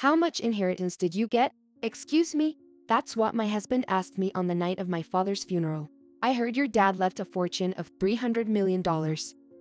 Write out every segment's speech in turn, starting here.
How much inheritance did you get? Excuse me? That's what my husband asked me on the night of my father's funeral. I heard your dad left a fortune of $300 million.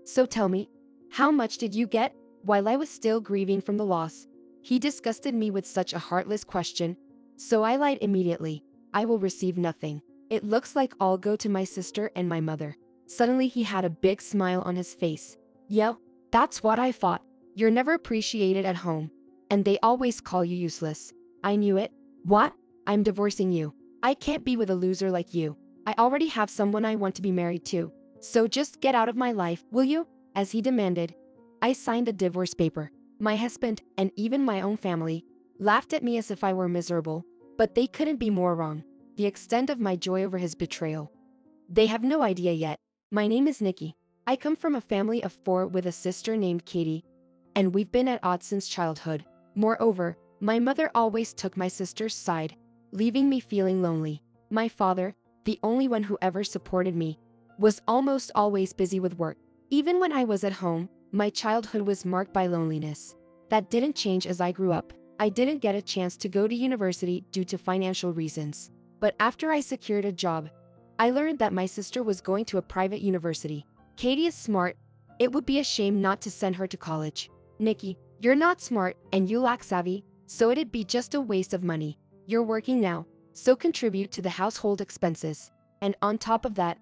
So tell me, how much did you get? While I was still grieving from the loss, he disgusted me with such a heartless question. So I lied immediately. I will receive nothing. It looks like I'll go to my sister and my mother. Suddenly he had a big smile on his face. Yeah, that's what I thought. You're never appreciated at home. And they always call you useless. I knew it. What? I'm divorcing you. I can't be with a loser like you. I already have someone I want to be married to. So just get out of my life, will you? As he demanded. I signed a divorce paper. My husband, and even my own family, laughed at me as if I were miserable, but they couldn't be more wrong. The extent of my joy over his betrayal. They have no idea yet. My name is Nikki. I come from a family of 4 with a sister named Katie, and we've been at odds since childhood. Moreover, my mother always took my sister's side, leaving me feeling lonely. My father, the only one who ever supported me, was almost always busy with work. Even when I was at home, my childhood was marked by loneliness. That didn't change as I grew up. I didn't get a chance to go to university due to financial reasons. But after I secured a job, I learned that my sister was going to a private university. Katie is smart. It would be a shame not to send her to college. Nikki, you're not smart and you lack savvy, so it'd be just a waste of money. You're working now, so contribute to the household expenses. And on top of that,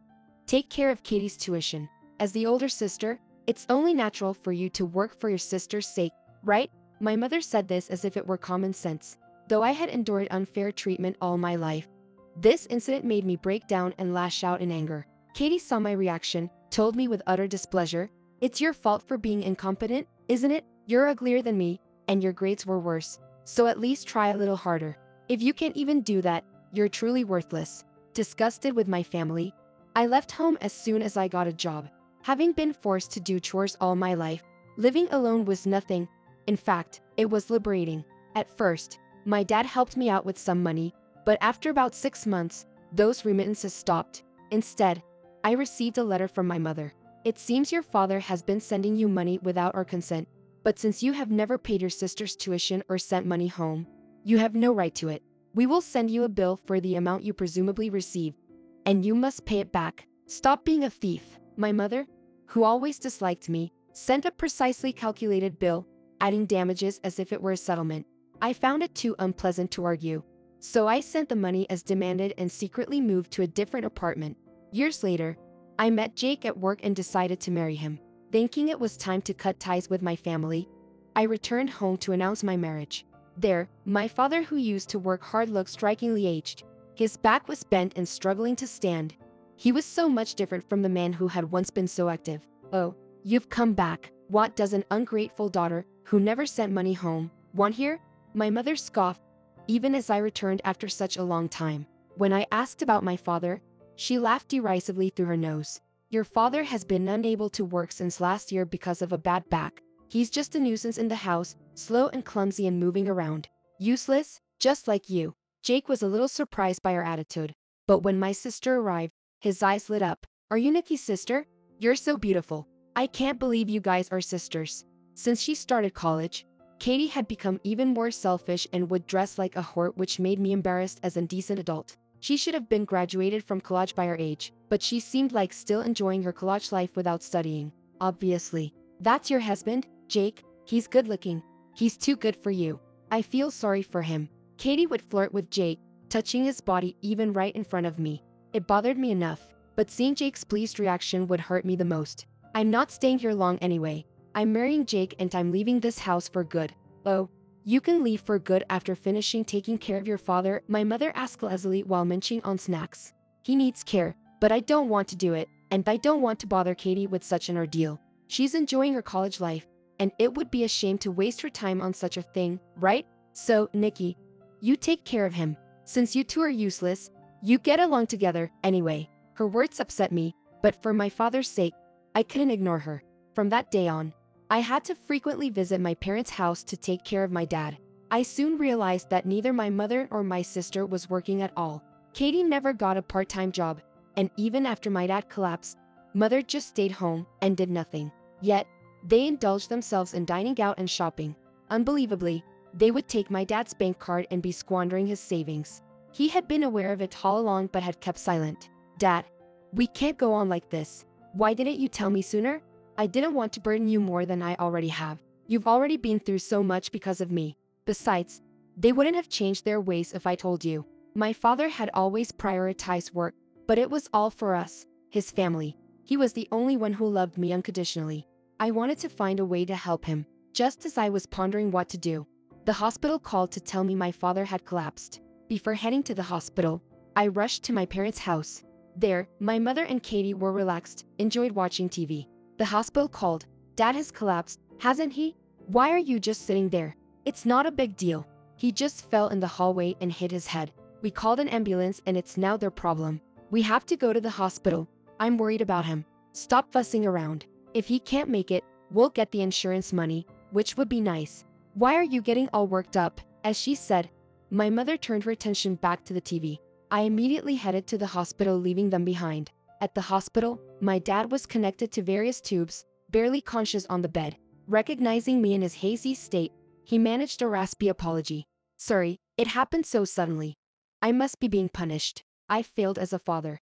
take care of Katie's tuition. As the older sister, it's only natural for you to work for your sister's sake, right? My mother said this as if it were common sense, though I had endured unfair treatment all my life. This incident made me break down and lash out in anger. Katie saw my reaction, told me with utter displeasure, "It's your fault for being incompetent, isn't it? You're uglier than me, and your grades were worse, so at least try a little harder. If you can't even do that, you're truly worthless." Disgusted with my family, I left home as soon as I got a job. Having been forced to do chores all my life, living alone was nothing. In fact, it was liberating. At first, my dad helped me out with some money, but after about 6 months, those remittances stopped. Instead, I received a letter from my mother. "It seems your father has been sending you money without our consent, but since you have never paid your sister's tuition or sent money home, you have no right to it. We will send you a bill for the amount you presumably received, and you must pay it back. Stop being a thief." My mother, who always disliked me, sent a precisely calculated bill, adding damages as if it were a settlement. I found it too unpleasant to argue, so I sent the money as demanded and secretly moved to a different apartment. Years later, I met Jake at work and decided to marry him. Thinking it was time to cut ties with my family, I returned home to announce my marriage. There, my father, who used to work hard, looked strikingly aged. His back was bent and struggling to stand. He was so much different from the man who had once been so active. "Oh, you've come back. What does an ungrateful daughter, who never sent money home, want here?" My mother scoffed, even as I returned after such a long time. When I asked about my father, she laughed derisively through her nose. "Your father has been unable to work since last year because of a bad back. He's just a nuisance in the house, slow and clumsy and moving around. Useless, just like you." Jake was a little surprised by our attitude, but when my sister arrived, his eyes lit up. "Are you Nikki's sister? You're so beautiful. I can't believe you guys are sisters." Since she started college, Katie had become even more selfish and would dress like a whore, which made me embarrassed as a decent adult. She should have been graduated from college by her age, but she seemed like still enjoying her college life without studying. "Obviously. That's your husband, Jake? He's good looking. He's too good for you." I feel sorry for him. Katie would flirt with Jake, touching his body even right in front of me. It bothered me enough, but seeing Jake's pleased reaction would hurt me the most. "I'm not staying here long anyway. I'm marrying Jake and I'm leaving this house for good." "Oh, you can leave for good after finishing taking care of your father?" my mother asked lazily while munching on snacks. "He needs care, but I don't want to do it, and I don't want to bother Katie with such an ordeal. She's enjoying her college life, and it would be a shame to waste her time on such a thing, right? So, Nikki, you take care of him. Since you two are useless, you get along together anyway." Her words upset me, but for my father's sake, I couldn't ignore her. From that day on, I had to frequently visit my parents' house to take care of my dad. I soon realized that neither my mother or my sister was working at all. Katie never got a part-time job, and even after my dad collapsed, mother just stayed home and did nothing. Yet, they indulged themselves in dining out and shopping. Unbelievably, they would take my dad's bank card and be squandering his savings. He had been aware of it all along but had kept silent. Dad, we can't go on like this. Why didn't you tell me sooner? I didn't want to burden you more than I already have. You've already been through so much because of me. Besides, they wouldn't have changed their ways if I told you. My father had always prioritized work, but it was all for us, his family. He was the only one who loved me unconditionally. I wanted to find a way to help him, just as I was pondering what to do. The hospital called to tell me my father had collapsed. Before heading to the hospital, I rushed to my parents' house. There, my mother and Katie were relaxed, enjoyed watching TV. The hospital called. Dad has collapsed, hasn't he? Why are you just sitting there? It's not a big deal. He just fell in the hallway and hit his head. We called an ambulance and it's now their problem. We have to go to the hospital. I'm worried about him. Stop fussing around. If he can't make it, we'll get the insurance money, which would be nice. Why are you getting all worked up? As she said, my mother turned her attention back to the TV. I immediately headed to the hospital, leaving them behind. At the hospital, my dad was connected to various tubes, barely conscious on the bed. Recognizing me in his hazy state, he managed a raspy apology. Sorry, it happened so suddenly. I must be being punished. I failed as a father.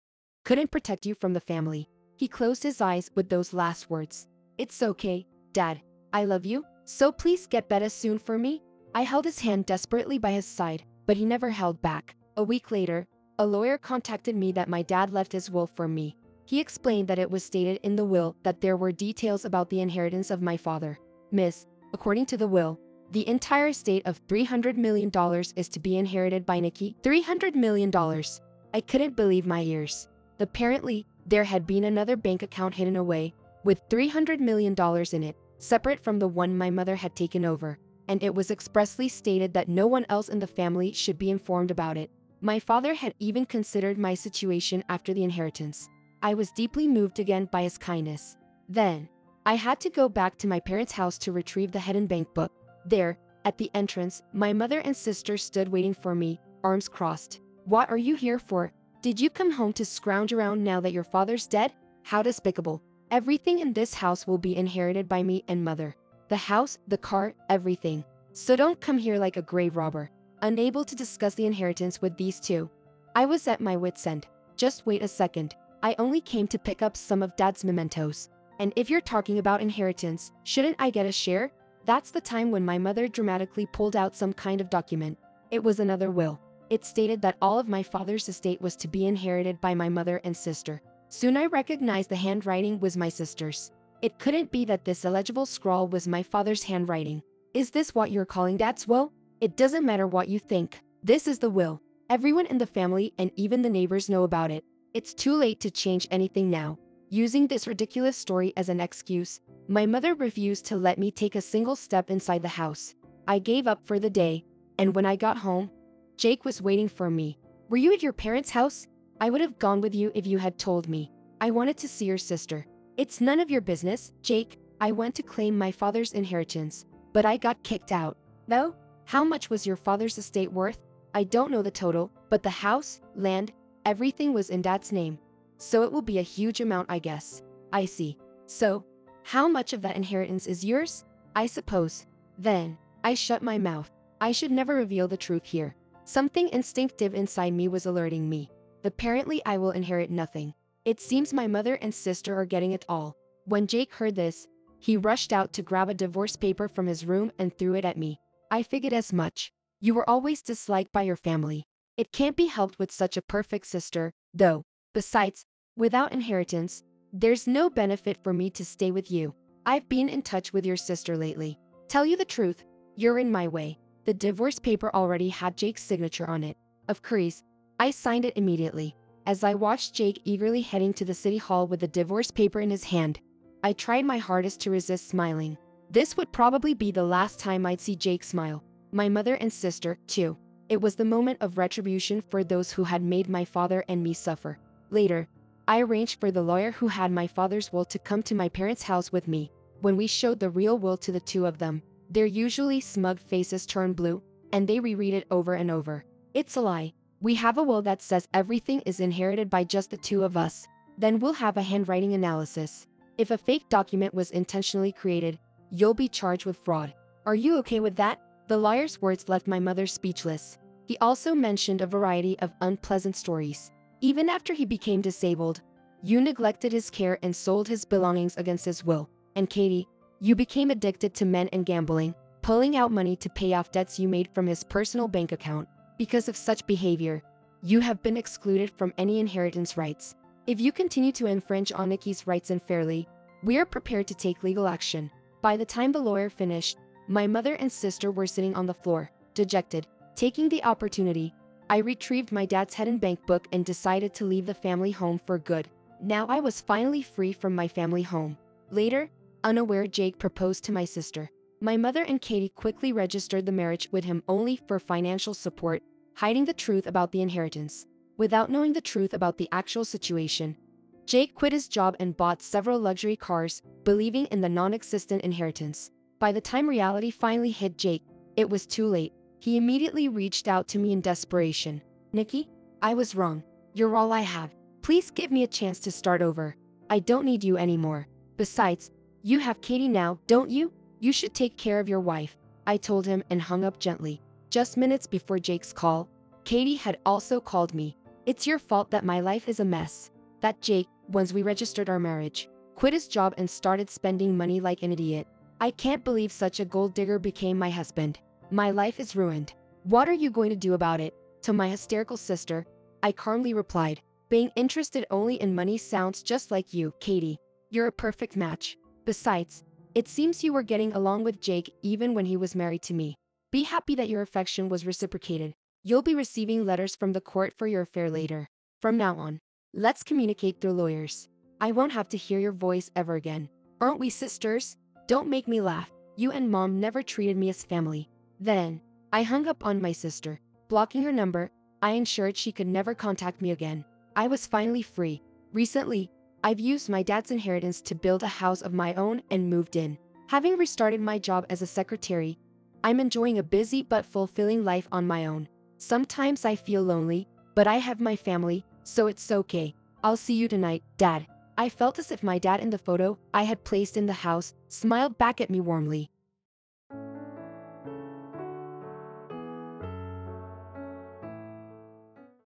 Couldn't protect you from the family. He closed his eyes with those last words. It's okay, Dad. I love you, so please get better soon for me. I held his hand desperately by his side, but he never held back. A week later, a lawyer contacted me that my dad left his will for me. He explained that it was stated in the will that there were details about the inheritance of my father. Miss, according to the will, the entire estate of $300 million is to be inherited by Nikki. $300 million. I couldn't believe my ears. Apparently, there had been another bank account hidden away, with $300 million in it, separate from the one my mother had taken over, and it was expressly stated that no one else in the family should be informed about it. My father had even considered my situation after the inheritance. I was deeply moved again by his kindness. Then, I had to go back to my parents' house to retrieve the hidden bank book. There, at the entrance, my mother and sister stood waiting for me, arms crossed. What are you here for? Did you come home to scrounge around now that your father's dead? How despicable. Everything in this house will be inherited by me and mother. The house, the car, everything. So don't come here like a grave robber. Unable to discuss the inheritance with these two, I was at my wit's end. Just wait a second. I only came to pick up some of Dad's mementos. And if you're talking about inheritance, shouldn't I get a share? That's the time when my mother dramatically pulled out some kind of document. It was another will. It stated that all of my father's estate was to be inherited by my mother and sister. Soon I recognized the handwriting was my sister's. It couldn't be that this illegible scrawl was my father's handwriting. Is this what you're calling Dad's will? It doesn't matter what you think. This is the will. Everyone in the family and even the neighbors know about it. It's too late to change anything now. Using this ridiculous story as an excuse, my mother refused to let me take a single step inside the house. I gave up for the day, and when I got home, Jake was waiting for me. Were you at your parents' house? I would have gone with you if you had told me. I wanted to see your sister. It's none of your business, Jake. I went to claim my father's inheritance, but I got kicked out. Though? How much was your father's estate worth? I don't know the total, but the house, land, everything was in Dad's name. So it will be a huge amount, I guess. I see. So, how much of that inheritance is yours? I suppose. Then, I shut my mouth. I should never reveal the truth here. Something instinctive inside me was alerting me. Apparently I will inherit nothing. It seems my mother and sister are getting it all. When Jake heard this, he rushed out to grab a divorce paper from his room and threw it at me. I figured as much. You were always disliked by your family. It can't be helped with such a perfect sister, though. Besides, without inheritance, there's no benefit for me to stay with you. I've been in touch with your sister lately. Tell you the truth, you're in my way. The divorce paper already had Jake's signature on it. Of course, I signed it immediately. As I watched Jake eagerly heading to the city hall with the divorce paper in his hand, I tried my hardest to resist smiling. This would probably be the last time I'd see Jake smile. My mother and sister, too. It was the moment of retribution for those who had made my father and me suffer. Later, I arranged for the lawyer who had my father's will to come to my parents' house with me. When we showed the real will to the two of them, their usually smug faces turned blue, and they reread it over and over. It's a lie. We have a will that says everything is inherited by just the two of us. Then we'll have a handwriting analysis. If a fake document was intentionally created, you'll be charged with fraud. Are you okay with that? The lawyer's words left my mother speechless. He also mentioned a variety of unpleasant stories. Even after he became disabled, you neglected his care and sold his belongings against his will. And Katie, you became addicted to men and gambling, pulling out money to pay off debts you made from his personal bank account. Because of such behavior, you have been excluded from any inheritance rights. If you continue to infringe on Nikki's rights unfairly, we are prepared to take legal action. By the time the lawyer finished, my mother and sister were sitting on the floor, dejected. Taking the opportunity, I retrieved my dad's head and bank book and decided to leave the family home for good. Now I was finally free from my family home. Later, unaware, Jake proposed to my sister. My mother and Katie quickly registered the marriage with him only for financial support, hiding the truth about the inheritance. Without knowing the truth about the actual situation, Jake quit his job and bought several luxury cars, believing in the non-existent inheritance. By the time reality finally hit Jake, it was too late. He immediately reached out to me in desperation. "Nikki, I was wrong. You're all I have. Please give me a chance to start over. I don't need you anymore. Besides, you have Katie now, don't you? You should take care of your wife," I told him and hung up gently. Just minutes before Jake's call, Katie had also called me. "It's your fault that my life is a mess." That Jake, once we registered our marriage, quit his job and started spending money like an idiot. "I can't believe such a gold digger became my husband. My life is ruined. What are you going to do about it?" To my hysterical sister, I calmly replied, "Being interested only in money sounds just like you, Katie. You're a perfect match. Besides, it seems you were getting along with Jake even when he was married to me. Be happy that your affection was reciprocated. You'll be receiving letters from the court for your affair later. From now on, let's communicate through lawyers. I won't have to hear your voice ever again. Aren't we sisters? Don't make me laugh. You and Mom never treated me as family." Then, I hung up on my sister. Blocking her number, I ensured she could never contact me again. I was finally free. Recently, I've used my dad's inheritance to build a house of my own and moved in. Having restarted my job as a secretary, I'm enjoying a busy but fulfilling life on my own. Sometimes I feel lonely, but I have my family, so it's okay. "I'll see you tonight, Dad." I felt as if my dad in the photo I had placed in the house smiled back at me warmly.